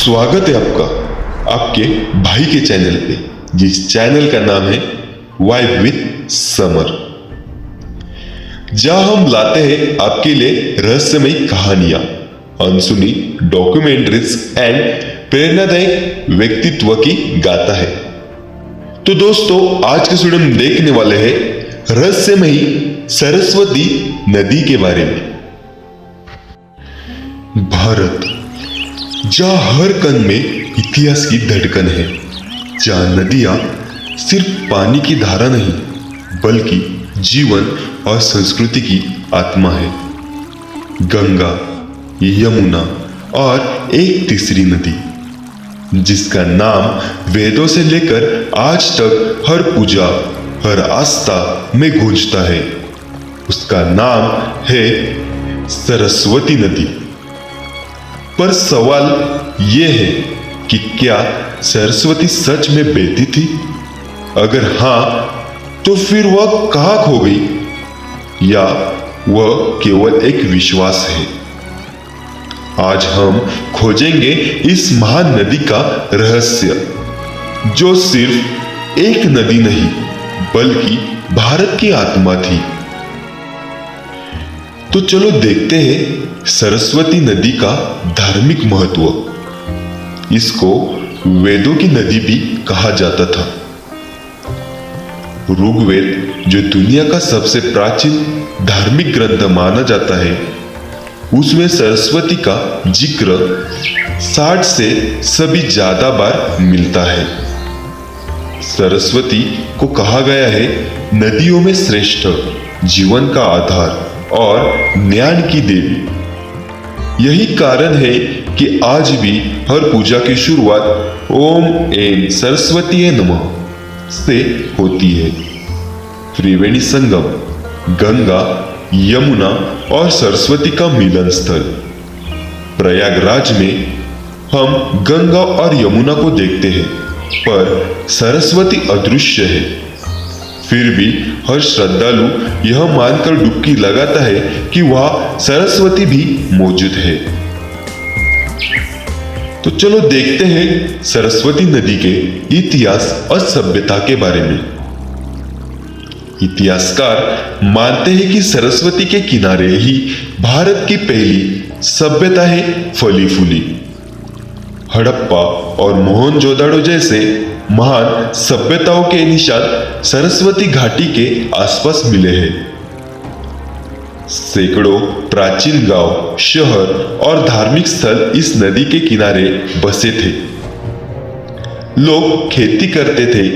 स्वागत है आपका आपके भाई के चैनल पे, जिस चैनल का नाम है वाइब विथ समर, जहां हम लाते हैं आपके लिए रहस्यमयी कहानियां, अनसुनी डॉक्यूमेंट्रीज एंड प्रेरणादायक व्यक्तित्व की गाथा है। तो दोस्तों, आज के वीडियो में देखने वाले हैं रहस्यमयी सरस्वती नदी के बारे में। भारत, जहां हर कण में इतिहास की धड़कन है, जहां नदियां सिर्फ पानी की धारा नहीं बल्कि जीवन और संस्कृति की आत्मा है। गंगा, यमुना और एक तीसरी नदी जिसका नाम वेदों से लेकर आज तक हर पूजा, हर आस्था में गूंजता है, उसका नाम है सरस्वती नदी। पर सवाल यह है कि क्या सरस्वती सच में बहती थी? अगर हां, तो फिर वह कहां खो गई, या वह केवल एक विश्वास है? आज हम खोजेंगे इस महान नदी का रहस्य, जो सिर्फ एक नदी नहीं बल्कि भारत की आत्मा थी। तो चलो देखते हैं सरस्वती नदी का धार्मिक महत्व। इसको वेदों की नदी भी कहा जाता था। ऋग्वेद, जो दुनिया का सबसे प्राचीन धार्मिक ग्रंथ माना जाता है, उसमें सरस्वती का जिक्र 60 से सभी ज्यादा बार मिलता है। सरस्वती को कहा गया है नदियों में श्रेष्ठ, जीवन का आधार और ज्ञान की देवी। यही कारण है कि आज भी हर पूजा की शुरुआत ओम ऐं सरस्वती नमः से होती है। त्रिवेणी संगम, गंगा, यमुना और सरस्वती का मिलन स्थल प्रयागराज में हम गंगा और यमुना को देखते हैं, पर सरस्वती अदृश्य है। फिर भी हर श्रद्धालु यह मानकर डुबकी लगाता है कि वहां सरस्वती भी मौजूद है। तो चलो देखते हैं सरस्वती नदी के इतिहास और सभ्यता के बारे में। इतिहासकार मानते हैं कि सरस्वती के किनारे ही भारत की पहली सभ्यता है फली फूली। हड़प्पा और मोहनजोदाड़ो जैसे महान सभ्यताओं के निशान सरस्वती घाटी के आसपास मिले हैं। सैकड़ों प्राचीन गांव, शहर और धार्मिक स्थल इस नदी के किनारे बसे थे। लोग खेती करते थे,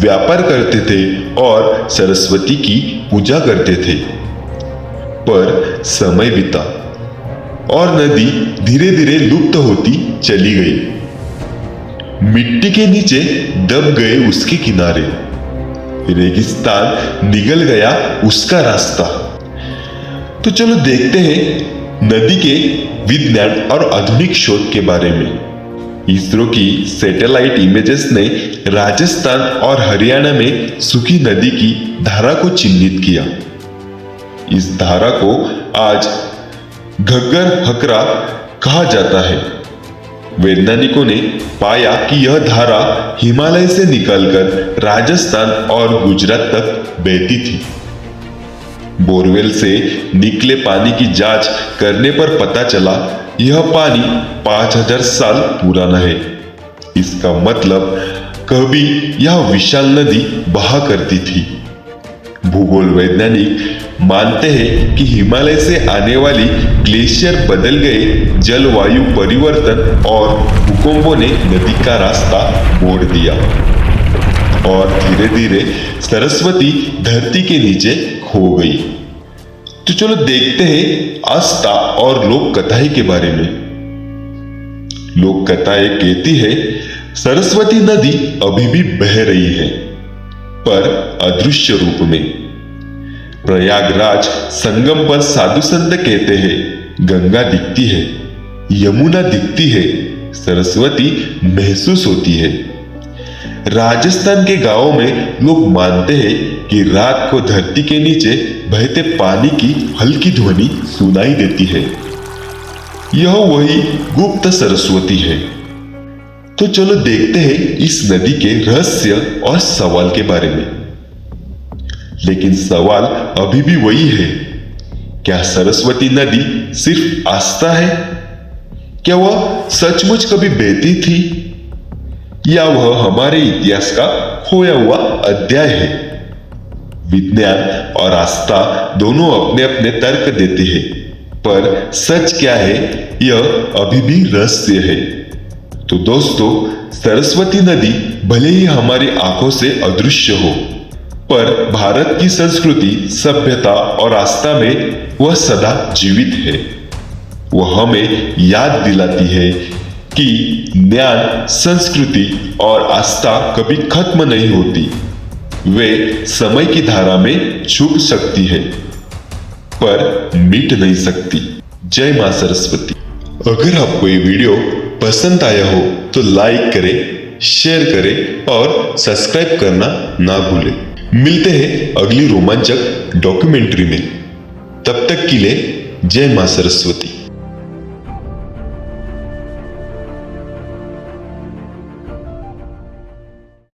व्यापार करते थे और सरस्वती की पूजा करते थे। पर समय बीता और नदी धीरे धीरे लुप्त होती चली गई। मिट्टी के नीचे दब गए उसके किनारे, रेगिस्तान निगल गया उसका रास्ता। तो चलो देखते हैं नदी के विज्ञान और आधुनिक शोध के बारे में। इसरो की सैटेलाइट इमेजेस ने राजस्थान और हरियाणा में सूखी नदी की धारा को चिन्हित किया। इस धारा को आज घग्गर हकरा कहा जाता है। वैज्ञानिकों ने पाया कि यह धारा हिमालय से निकलकर राजस्थान और गुजरात तक बहती थी। बोरवेल से निकले पानी की जांच करने पर पता चला यह पानी 5000 साल पुराना है। इसका मतलब कभी यह विशाल नदी बहा करती थी। भूगोल वैज्ञानिक मानते हैं कि हिमालय से आने वाली ग्लेशियर बदल गए, जलवायु परिवर्तन और भूकंपों ने नदी का रास्ता मोड़ दिया और धीरे धीरे सरस्वती धरती के नीचे खो गई। तो चलो देखते हैं आस्था और लोक कथाएं के बारे में। लोक कथाएं कहती है सरस्वती नदी अभी भी बह रही है, पर अदृश्य रूप में। प्रयागराज संगम पर साधु संत कहते हैं गंगा दिखती है, यमुना दिखती है, सरस्वती महसूस होती है। राजस्थान के गांवों में लोग मानते हैं कि रात को धरती के नीचे बहते पानी की हल्की ध्वनि सुनाई देती है। यह वही गुप्त सरस्वती है। तो चलो देखते हैं इस नदी के रहस्य और सवाल के बारे में। लेकिन सवाल अभी भी वही है, क्या सरस्वती नदी सिर्फ आस्था है? क्या वह सचमुच कभी बहती थी, या वह हमारे इतिहास का खोया हुआ अध्याय है? विज्ञान और आस्था दोनों अपने अपने तर्क देते हैं, पर सच क्या है यह अभी भी रहस्य है। तो दोस्तों, सरस्वती नदी भले ही हमारी आंखों से अदृश्य हो, पर भारत की संस्कृति, सभ्यता और आस्था में वह सदा जीवित है। वह हमें याद दिलाती है कि ज्ञान, संस्कृति और आस्था कभी खत्म नहीं होती। वे समय की धारा में छुप सकती है, पर मिट नहीं सकती। जय मां सरस्वती। अगर आपको ये वीडियो पसंद आया हो तो लाइक करें, शेयर करें और सब्सक्राइब करना ना भूलें। मिलते हैं अगली रोमांचक डॉक्यूमेंट्री में। तब तक के लिए जय मां सरस्वती।